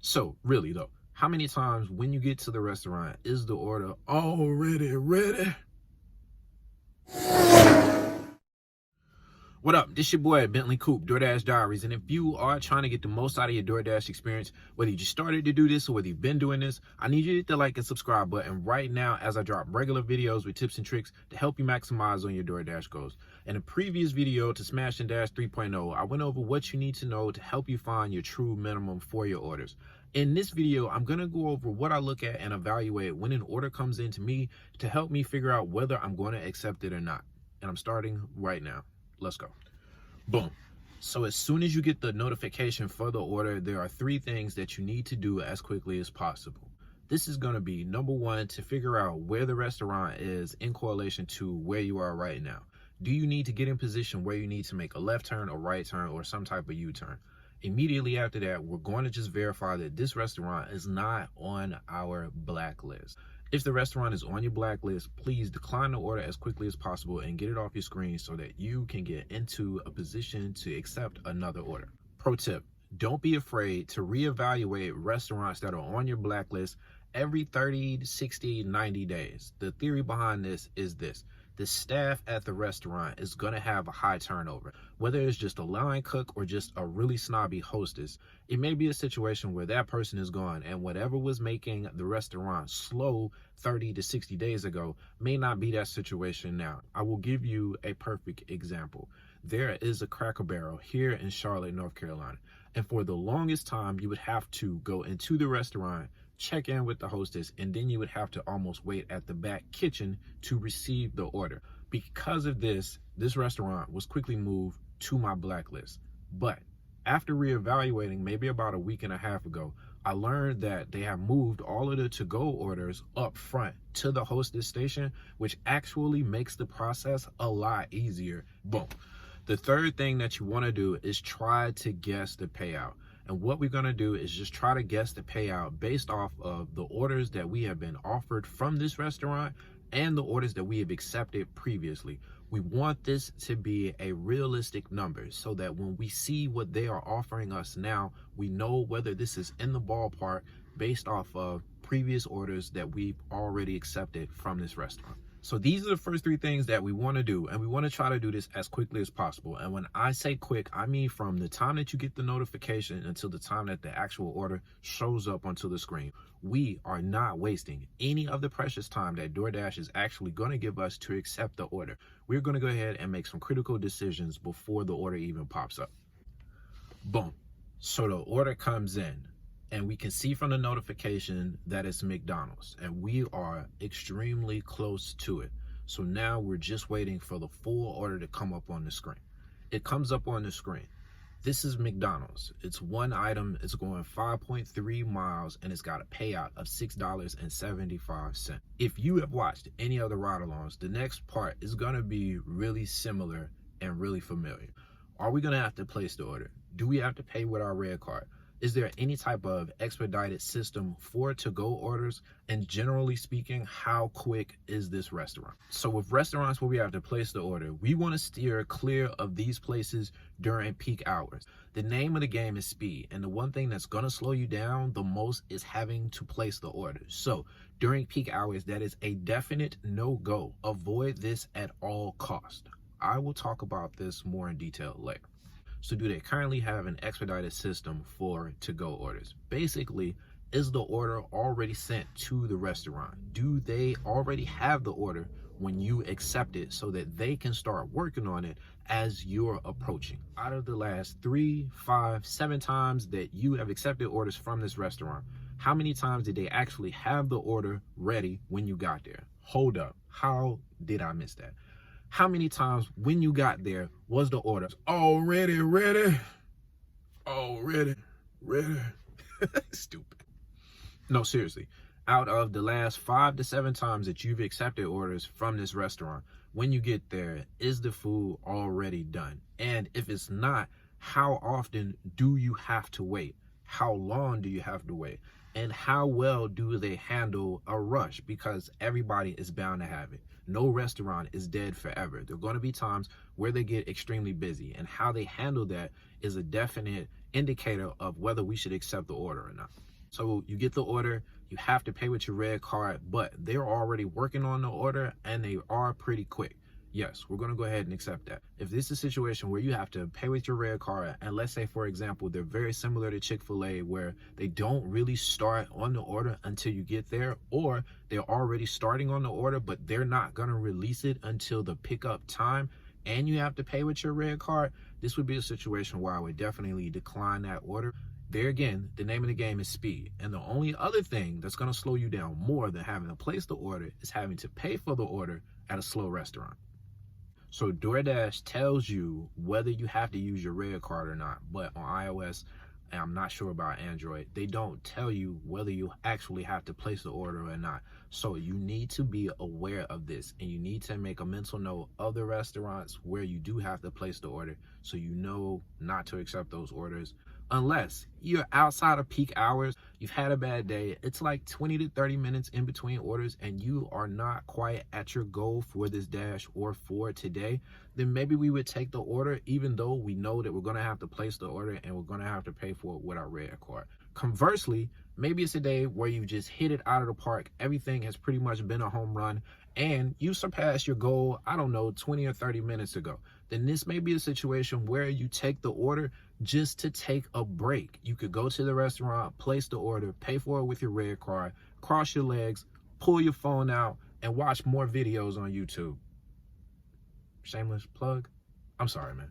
So really though, how many times when you get to the restaurant is the order already ready? What up? This your boy Bentley Coop, DoorDash Diaries. And if you are trying to get the most out of your DoorDash experience, whether you just started to do this or whether you've been doing this, I need you to hit the like and subscribe button right now as I drop regular videos with tips and tricks to help you maximize on your DoorDash goals. In a previous video to Smash and Dash 3.0, I went over what you need to know to help you find your true minimum for your orders. In this video, I'm going to go over what I look at and evaluate when an order comes into me to help me figure out whether I'm going to accept it or not. And I'm starting right now. Let's go. Boom. So as soon as you get the notification for the order, there are three things that you need to do as quickly as possible. This is going to be number one, to figure out where the restaurant is in correlation to where you are right now. Do you need to get in position where you need to make a left turn or right turn or some type of U-turn? Immediately after that, we're going to just verify that this restaurant is not on our blacklist. If the restaurant is on your blacklist, please decline the order as quickly as possible and get it off your screen so that you can get into a position to accept another order. Pro tip, don't be afraid to reevaluate restaurants that are on your blacklist every 30, 60, 90 days. The theory behind this is this. The staff at the restaurant is going to have a high turnover. Whether it's just a line cook or just a really snobby hostess, it may be a situation where that person is gone and whatever was making the restaurant slow 30 to 60 days ago may not be that situation now. I will give you a perfect example. There is a Cracker Barrel here in Charlotte, North Carolina. And for the longest time, you would have to go into the restaurant, check in with the hostess, and then you would have to almost wait at the back kitchen to receive the order. Because of this, this restaurant was quickly moved to my blacklist. But after reevaluating maybe about a week and a half ago, I learned that they have moved all of the to-go orders up front to the hostess station, which actually makes the process a lot easier. Boom. The third thing that you want to do is try to guess the payout. And what we're going to do is just try to guess the payout based off of the orders that we have been offered from this restaurant and the orders that we have accepted previously. We want this to be a realistic number so that when we see what they are offering us now, we know whether this is in the ballpark based off of previous orders that we've already accepted from this restaurant. So these are the first three things that we want to do, and we want to try to do this as quickly as possible. And when I say quick, I mean from the time that you get the notification until the time that the actual order shows up onto the screen. We are not wasting any of the precious time that DoorDash is actually going to give us to accept the order. We're going to go ahead and make some critical decisions before the order even pops up. Boom. So the order comes in, and we can see from the notification that it's McDonald's, and we are extremely close to it. So now we're just waiting for the full order to come up on the screen. It comes up on the screen. This is McDonald's. It's one item. It's going 5.3 miles, and it's got a payout of $6.75. If you have watched any other ride-alongs, the next part is going to be really similar and really familiar. Are we going to have to place the order? Do we have to pay with our red card? Is there any type of expedited system for to-go orders? And generally speaking, how quick is this restaurant? So with restaurants where we have to place the order, we want to steer clear of these places during peak hours. The name of the game is speed, and the one thing that's going to slow you down the most is having to place the order. So during peak hours, that is a definite no-go. Avoid this at all costs. I will talk about this more in detail later. So do they currently have an expedited system for to-go orders? Basically, is the order already sent to the restaurant? Do they already have the order when you accept it so that they can start working on it as you're approaching? Out of the last 3, 5, 7 times that you have accepted orders from this restaurant, how many times did they actually have the order ready when you got there? Hold up. How did I miss that? How many times when you got there was the order already ready? Already ready? Stupid. No, seriously. Out of the last 5 to 7 times that you've accepted orders from this restaurant, when you get there, is the food already done? And if it's not, how often do you have to wait? How long do you have to wait? And how well do they handle a rush? Because everybody is bound to have it. No restaurant is dead forever. There are going to be times where they get extremely busy, and how they handle that is a definite indicator of whether we should accept the order or not. So you get the order, you have to pay with your red card, but they're already working on the order and they are pretty quick. Yes, we're going to go ahead and accept that. If this is a situation where you have to pay with your red card, and let's say, for example, they're very similar to Chick-fil-A where they don't really start on the order until you get there, or they're already starting on the order, but they're not going to release it until the pickup time, and you have to pay with your red card, this would be a situation where I would definitely decline that order. There again, the name of the game is speed. And the only other thing that's going to slow you down more than having to place the order is having to pay for the order at a slow restaurant. So DoorDash tells you whether you have to use your red card or not, but on iOS, and I'm not sure about Android, they don't tell you whether you actually have to place the order or not. So you need to be aware of this, and you need to make a mental note of the restaurants where you do have to place the order, so you know not to accept those orders. Unless you're outside of peak hours, you've had a bad day, it's like 20 to 30 minutes in between orders, and you are not quite at your goal for this dash or for today, then maybe we would take the order, even though we know that we're going to have to place the order and we're going to have to pay for it with our red card. Conversely, maybe it's a day where you just hit it out of the park, everything has pretty much been a home run, and you surpassed your goal, I don't know, 20 or 30 minutes ago. Then this may be a situation where you take the order just to take a break. You could go to the restaurant, place the order, pay for it with your red card, cross your legs, pull your phone out, and watch more videos on YouTube. Shameless plug. I'm sorry, man.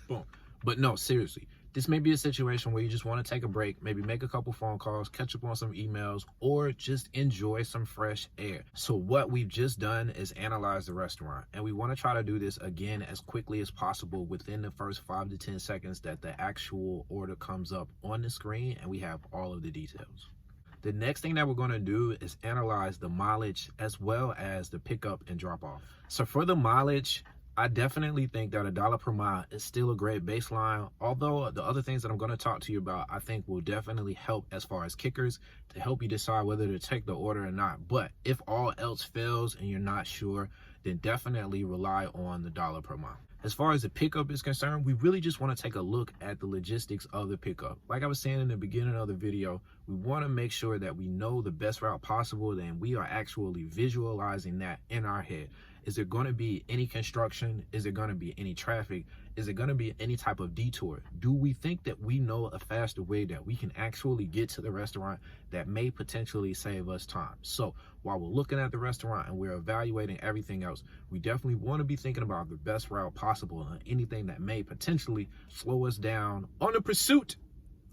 Boom. But no, seriously, this may be a situation where you just want to take a break, maybe make a couple phone calls, catch up on some emails, or just enjoy some fresh air. So what we've just done is analyze the restaurant, and we want to try to do this again as quickly as possible within the first 5 to 10 seconds that the actual order comes up on the screen and we have all of the details. The next thing that we're going to do is analyze the mileage as well as the pickup and drop off. So for the mileage, I definitely think that $1 per mile is still a great baseline, although the other things that I'm going to talk to you about I think will definitely help as far as kickers to help you decide whether to take the order or not. But if all else fails and you're not sure, then definitely rely on the $1 per mile. As far as the pickup is concerned, we really just want to take a look at the logistics of the pickup. Like I was saying in the beginning of the video, we want to make sure that we know the best route possible and we are actually visualizing that in our head. Is there going to be any construction? Is there going to be any traffic? Is there going to be any type of detour? Do we think that we know a faster way that we can actually get to the restaurant that may potentially save us time? So while we're looking at the restaurant and we're evaluating everything else, we definitely want to be thinking about the best route possible and anything that may potentially slow us down on the pursuit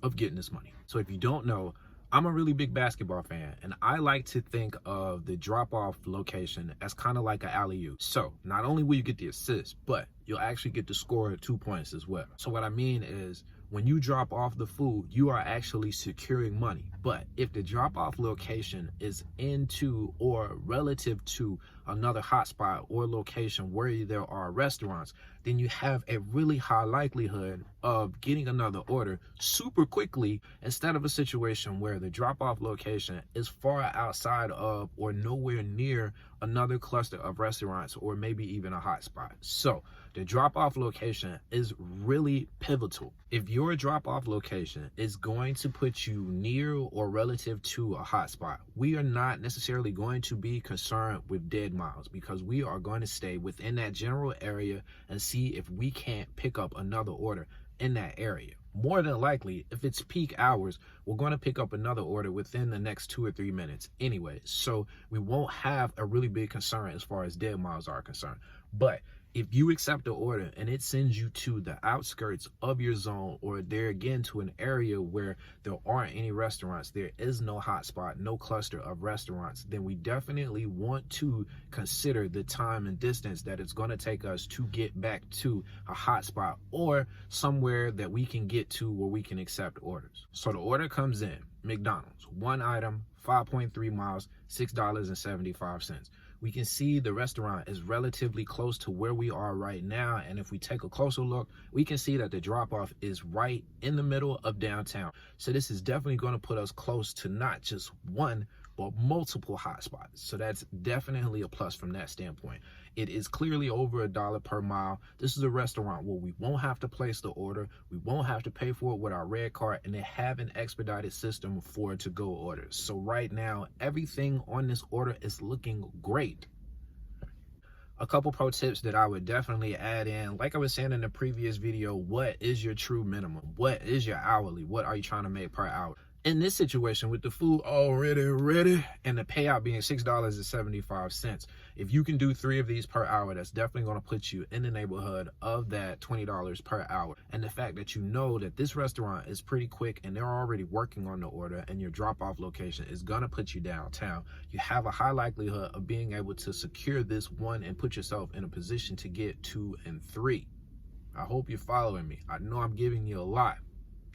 of getting this money. So if you don't know, I'm a really big basketball fan, and I like to think of the drop-off location as kind of like an alley-oop. So not only will you get the assist, but you'll actually get to score 2 points as well. So what I mean is, when you drop off the food, you are actually securing money. But if the drop-off location is into or relative to another hotspot or location where there are restaurants, then you have a really high likelihood of getting another order super quickly instead of a situation where the drop-off location is far outside of or nowhere near another cluster of restaurants or maybe even a hotspot. So the drop-off location is really pivotal. If your drop-off location is going to put you near or relative to a hotspot, we are not necessarily going to be concerned with dead miles because we are going to stay within that general area and see if we can't pick up another order in that area. More than likely, if it's peak hours, we're going to pick up another order within the next 2 or 3 minutes anyway. So we won't have a really big concern as far as dead miles are concerned. But if you accept the order and it sends you to the outskirts of your zone, or there again to an area where there aren't any restaurants, there is no hotspot, no cluster of restaurants, then we definitely want to consider the time and distance that it's going to take us to get back to a hotspot or somewhere that we can get to where we can accept orders. So the order comes in, McDonald's, 1 item, 5.3 miles, $6.75. We can see the restaurant is relatively close to where we are right now, and if we take a closer look, we can see that the drop-off is right in the middle of downtown. So this is definitely going to put us close to not just 1, but multiple hotspots. So that's definitely a plus from that standpoint. It is clearly over $1 per mile. This is a restaurant where we won't have to place the order. We won't have to pay for it with our red card, and they have an expedited system for to-go orders. So right now, everything on this order is looking great. A couple pro tips that I would definitely add in, like I was saying in the previous video, what is your true minimum? What is your hourly? What are you trying to make per hour? In this situation, with the food already ready and the payout being $6.75, if you can do 3 of these per hour, that's definitely going to put you in the neighborhood of that $20 per hour. And the fact that you know that this restaurant is pretty quick and they're already working on the order, and your drop-off location is going to put you downtown, you have a high likelihood of being able to secure this one and put yourself in a position to get 2 and 3. I hope you're following me. I know I'm giving you a lot.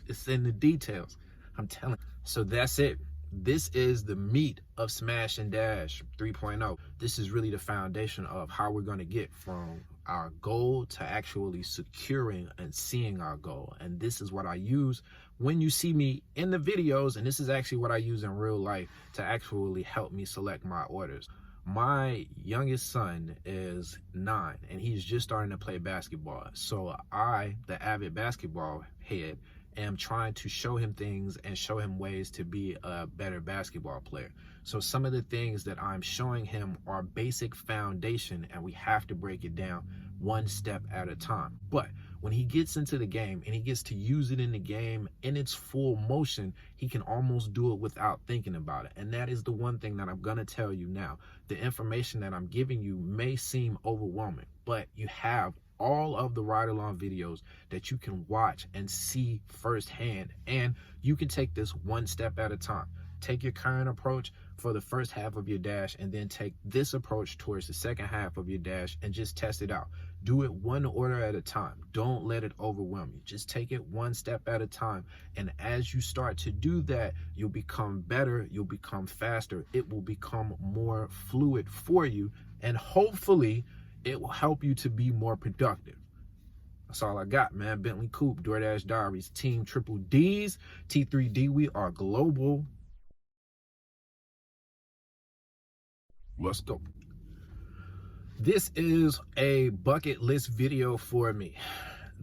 It's in the details. I'm telling you. So that's it. This is the meat of Smash and Dash 3.0. This is really the foundation of how we're going to get from our goal to actually securing and seeing our goal. And this is what I use when you see me in the videos, and this is actually what I use in real life to actually help me select my orders. My youngest son is 9 and he's just starting to play basketball. So I, the avid basketball head, am trying to show him things and show him ways to be a better basketball player. So some of the things that I'm showing him are basic foundation, and we have to break it down one step at a time. But when he gets into the game and he gets to use it in the game in its full motion, he can almost do it without thinking about it. And that is the one thing that I'm going to tell you now. The information that I'm giving you may seem overwhelming, but you have all of the ride-along videos that you can watch and see firsthand, and you can take this one step at a time. Take your current approach for the first half of your dash, and then take this approach towards the second half of your dash and just test it out. Do it one order at a time. Don't let it overwhelm you. Just take it one step at a time, and as you start to do that, you'll become better, you'll become faster, it will become more fluid for you, and hopefully it will help you to be more productive. That's all I got, man. Bentley Coupe, DoorDash Diaries, Team Triple D's, T3D, we are global. Let's go. This is a bucket list video for me.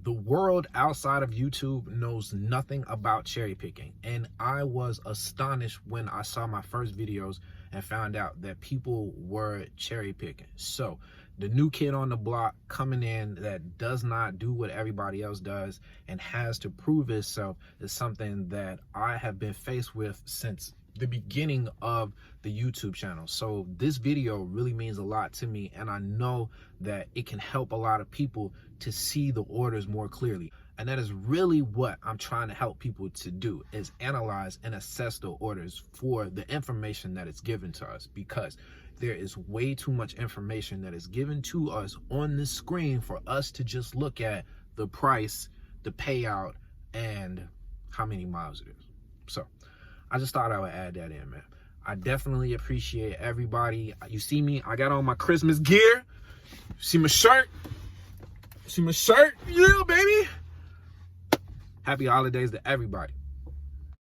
The world outside of YouTube knows nothing about cherry picking, and I was astonished when I saw my first videos and found out that people were cherry picking. So the new kid on the block coming in that does not do what everybody else does and has to prove itself is something that I have been faced with since the beginning of the YouTube channel. So this video really means a lot to me, and I know that it can help a lot of people to see the orders more clearly. And that is really what I'm trying to help people to do, is analyze and assess the orders for the information that is given to us, because there is way too much information that is given to us on the screen for us to just look at the price, the payout, and how many miles it is. So I just thought I would add that in, man. I definitely appreciate everybody. You see me, I got on my Christmas gear. See my shirt? See my shirt? Yeah, baby. Happy holidays to everybody.